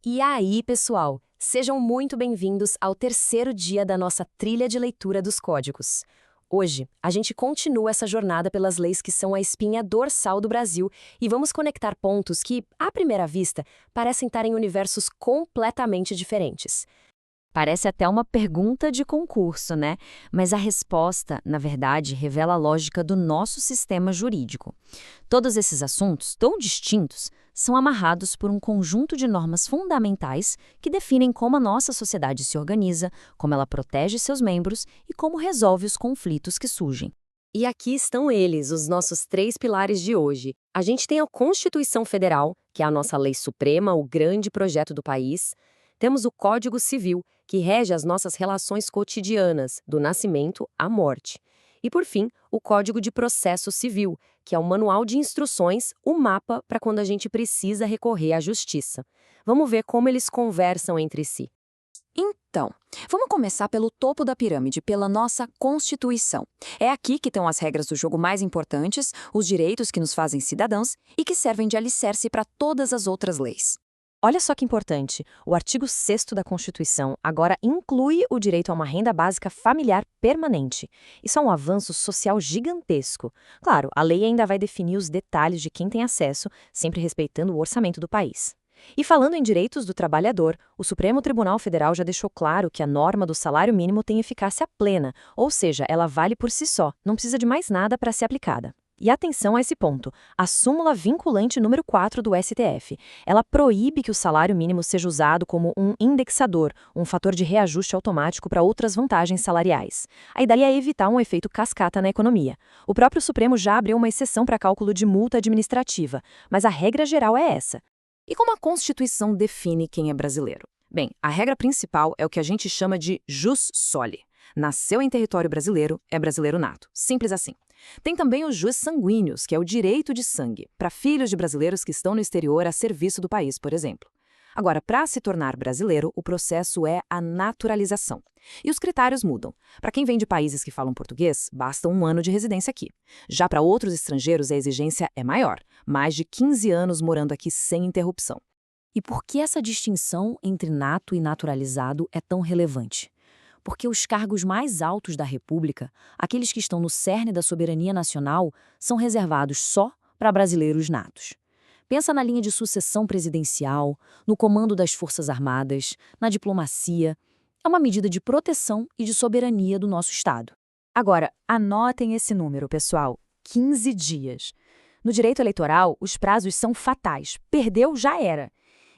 E aí, pessoal? Sejam muito bem-vindos ao terceiro dia da nossa trilha de leitura dos códigos. Hoje, a gente continua essa jornada pelas leis que são a espinha dorsal do Brasil e vamos conectar pontos que, à primeira vista, parecem estar em universos completamente diferentes. Parece até uma pergunta de concurso, né? Mas a resposta, na verdade, revela a lógica do nosso sistema jurídico. Todos esses assuntos, tão distintos, são amarrados por um conjunto de normas fundamentais que definem como a nossa sociedade se organiza, como ela protege seus membros e como resolve os conflitos que surgem. E aqui estão eles, os nossos três pilares de hoje. A gente tem a Constituição Federal, que é a nossa lei suprema, o grande projeto do país. Temos o Código Civil, que rege as nossas relações cotidianas, do nascimento à morte. E, por fim, o Código de Processo Civil, que é o manual de instruções, o mapa para quando a gente precisa recorrer à justiça. Vamos ver como eles conversam entre si. Então, vamos começar pelo topo da pirâmide, pela nossa Constituição. É aqui que estão as regras do jogo mais importantes, os direitos que nos fazem cidadãos e que servem de alicerce para todas as outras leis. Olha só que importante, o artigo 6º da Constituição agora inclui o direito a uma renda básica familiar permanente. Isso é um avanço social gigantesco. Claro, a lei ainda vai definir os detalhes de quem tem acesso, sempre respeitando o orçamento do país. E falando em direitos do trabalhador, o Supremo Tribunal Federal já deixou claro que a norma do salário mínimo tem eficácia plena, ou seja, ela vale por si só, não precisa de mais nada para ser aplicada. E atenção a esse ponto, a súmula vinculante número 4 do STF. Ela proíbe que o salário mínimo seja usado como um indexador, um fator de reajuste automático para outras vantagens salariais. A ideia é evitar um efeito cascata na economia. O próprio Supremo já abriu uma exceção para cálculo de multa administrativa, mas a regra geral é essa. E como a Constituição define quem é brasileiro? Bem, a regra principal é o que a gente chama de jus soli. Nasceu em território brasileiro, é brasileiro nato. Simples assim. Tem também os jus sanguíneos, que é o direito de sangue, para filhos de brasileiros que estão no exterior a serviço do país, por exemplo. Agora, para se tornar brasileiro, o processo é a naturalização. E os critérios mudam. Para quem vem de países que falam português, basta 1 ano de residência aqui. Já para outros estrangeiros, a exigência é maior, mais de 15 anos morando aqui sem interrupção. E por que essa distinção entre nato e naturalizado é tão relevante? Porque os cargos mais altos da República, aqueles que estão no cerne da soberania nacional, são reservados só para brasileiros natos. Pensa na linha de sucessão presidencial, no comando das Forças Armadas, na diplomacia. É uma medida de proteção e de soberania do nosso Estado. Agora, anotem esse número, pessoal: 15 dias. No direito eleitoral, os prazos são fatais. Perdeu, já era.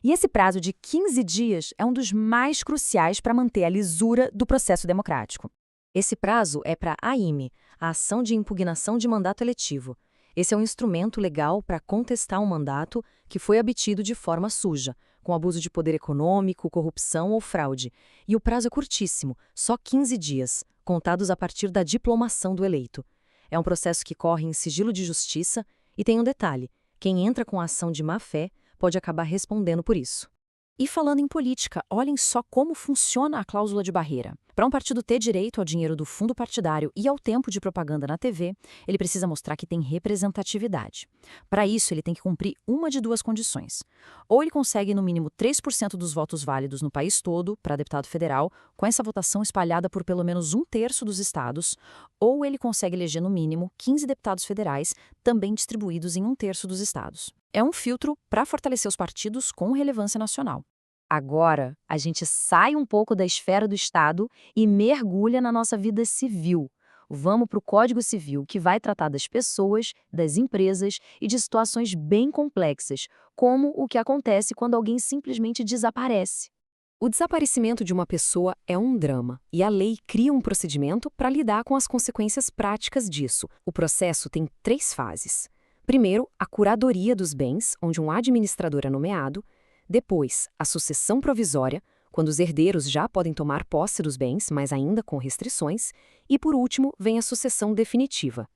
E esse prazo de 15 dias é um dos mais cruciais para manter a lisura do processo democrático. Esse prazo é para a AIME, a Ação de Impugnação de Mandato Eletivo. Esse é um instrumento legal para contestar um mandato que foi obtido de forma suja, com abuso de poder econômico, corrupção ou fraude. E o prazo é curtíssimo, só 15 dias, contados a partir da diplomação do eleito. É um processo que corre em sigilo de justiça e tem um detalhe: quem entra com a ação de má-fé pode acabar respondendo por isso. E falando em política, olhem só como funciona a cláusula de barreira. Para um partido ter direito ao dinheiro do fundo partidário e ao tempo de propaganda na TV, ele precisa mostrar que tem representatividade. Para isso, ele tem que cumprir uma de duas condições. Ou ele consegue, no mínimo, 3% dos votos válidos no país todo, para deputado federal, com essa votação espalhada por pelo menos 1/3 dos estados, ou ele consegue eleger, no mínimo, 15 deputados federais, também distribuídos em 1/3 dos estados. É um filtro para fortalecer os partidos com relevância nacional. Agora, a gente sai um pouco da esfera do Estado e mergulha na nossa vida civil. Vamos para o Código Civil, que vai tratar das pessoas, das empresas e de situações bem complexas, como o que acontece quando alguém simplesmente desaparece. O desaparecimento de uma pessoa é um drama, e a lei cria um procedimento para lidar com as consequências práticas disso. O processo tem 3 fases. Primeiro, a curadoria dos bens, onde um administrador é nomeado. Depois, a sucessão provisória, quando os herdeiros já podem tomar posse dos bens, mas ainda com restrições. E, por último, vem a sucessão definitiva.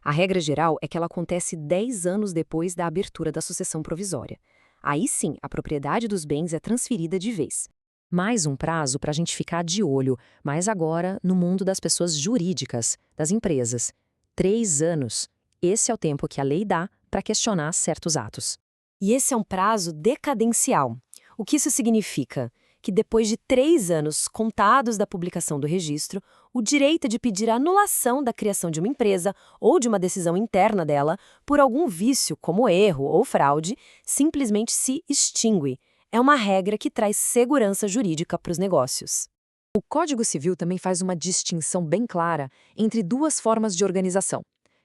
A regra geral é que ela acontece 10 anos depois da abertura da sucessão provisória. Aí sim, a propriedade dos bens é transferida de vez. Mais um prazo para a gente ficar de olho, mas agora no mundo das pessoas jurídicas, das empresas. 3 anos. Esse é o tempo que a lei dá para questionar certos atos. E esse é um prazo decadencial. O que isso significa? Que depois de 3 anos contados da publicação do registro, o direito de pedir a anulação da criação de uma empresa ou de uma decisão interna dela por algum vício, como erro ou fraude, simplesmente se extingue. É uma regra que traz segurança jurídica para os negócios. O Código Civil também faz uma distinção bem clara entre duas formas de organização.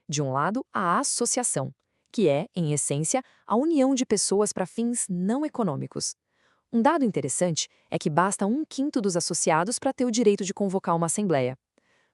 De um lado, a associação, que é, em essência, a união de pessoas para fins não econômicos. Um dado interessante é que basta 1/5 dos associados para ter o direito de convocar uma assembleia.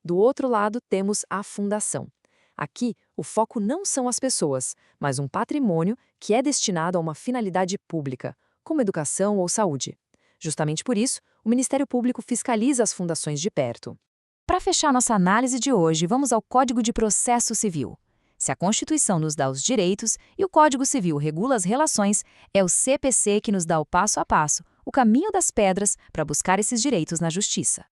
Do outro lado, temos a fundação. Aqui, o foco não são as pessoas, mas um patrimônio que é destinado a uma finalidade pública, como educação ou saúde. Justamente por isso, o Ministério Público fiscaliza as fundações de perto. Para fechar nossa análise de hoje, vamos ao Código de Processo Civil. Se a Constituição nos dá os direitos e o Código Civil regula as relações, é o CPC que nos dá o passo a passo, o caminho das pedras para buscar esses direitos na justiça.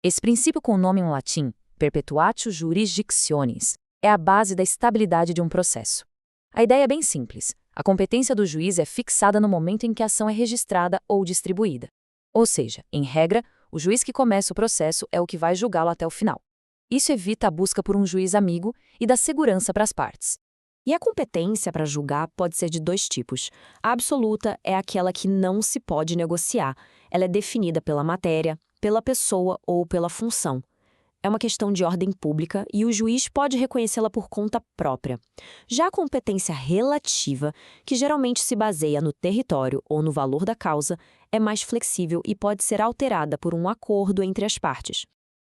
Esse princípio, com o nome em latim, perpetuatio jurisdictionis, é a base da estabilidade de um processo. A ideia é bem simples. A competência do juiz é fixada no momento em que a ação é registrada ou distribuída. Ou seja, em regra, o juiz que começa o processo é o que vai julgá-lo até o final. Isso evita a busca por um juiz amigo e dá segurança para as partes. E a competência para julgar pode ser de 2 tipos. A absoluta é aquela que não se pode negociar. Ela é definida pela matéria, pela pessoa ou pela função. É uma questão de ordem pública e o juiz pode reconhecê-la por conta própria. Já a competência relativa, que geralmente se baseia no território ou no valor da causa, é mais flexível e pode ser alterada por um acordo entre as partes.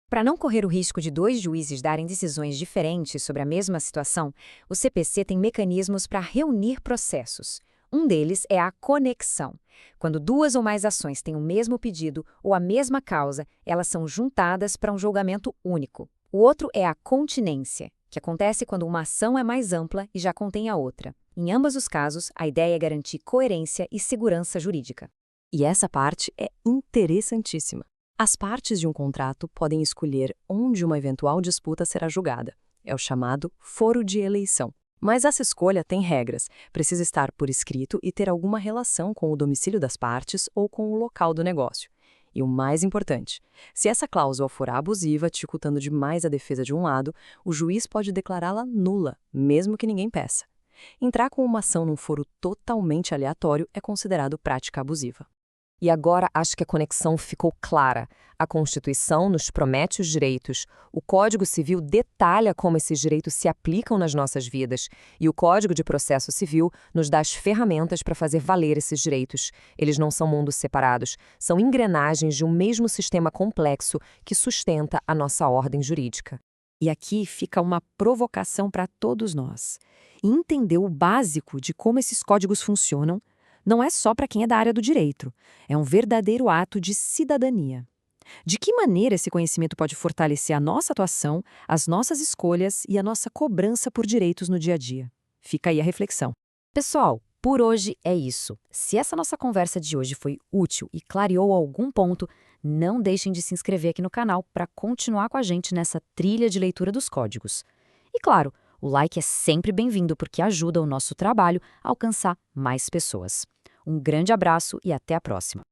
Para não correr o risco de 2 juízes darem decisões diferentes sobre a mesma situação, o CPC tem mecanismos para reunir processos. Um deles é a conexão. Quando 2 ou mais ações têm o mesmo pedido ou a mesma causa, elas são juntadas para um julgamento único. O outro é a continência, que acontece quando uma ação é mais ampla e já contém a outra. Em ambos os casos, a ideia é garantir coerência e segurança jurídica. E essa parte é interessantíssima. As partes de um contrato podem escolher onde uma eventual disputa será julgada. É o chamado foro de eleição. Mas essa escolha tem regras, precisa estar por escrito e ter alguma relação com o domicílio das partes ou com o local do negócio. E o mais importante, se essa cláusula for abusiva, dificultando demais a defesa de um lado, o juiz pode declará-la nula, mesmo que ninguém peça. Entrar com uma ação num foro totalmente aleatório é considerado prática abusiva. E agora acho que a conexão ficou clara. A Constituição nos promete os direitos, o Código Civil detalha como esses direitos se aplicam nas nossas vidas e o Código de Processo Civil nos dá as ferramentas para fazer valer esses direitos. Eles não são mundos separados, são engrenagens de um mesmo sistema complexo que sustenta a nossa ordem jurídica. E aqui fica uma provocação para todos nós. Entender o básico de como esses códigos funcionam não é só para quem é da área do direito, é um verdadeiro ato de cidadania. De que maneira esse conhecimento pode fortalecer a nossa atuação, as nossas escolhas e a nossa cobrança por direitos no dia a dia? Fica aí a reflexão. Pessoal, por hoje é isso. Se essa nossa conversa de hoje foi útil e clareou algum ponto, não deixem de se inscrever aqui no canal para continuar com a gente nessa trilha de leitura dos códigos. E claro, o like é sempre bem-vindo porque ajuda o nosso trabalho a alcançar mais pessoas. Um grande abraço e até a próxima!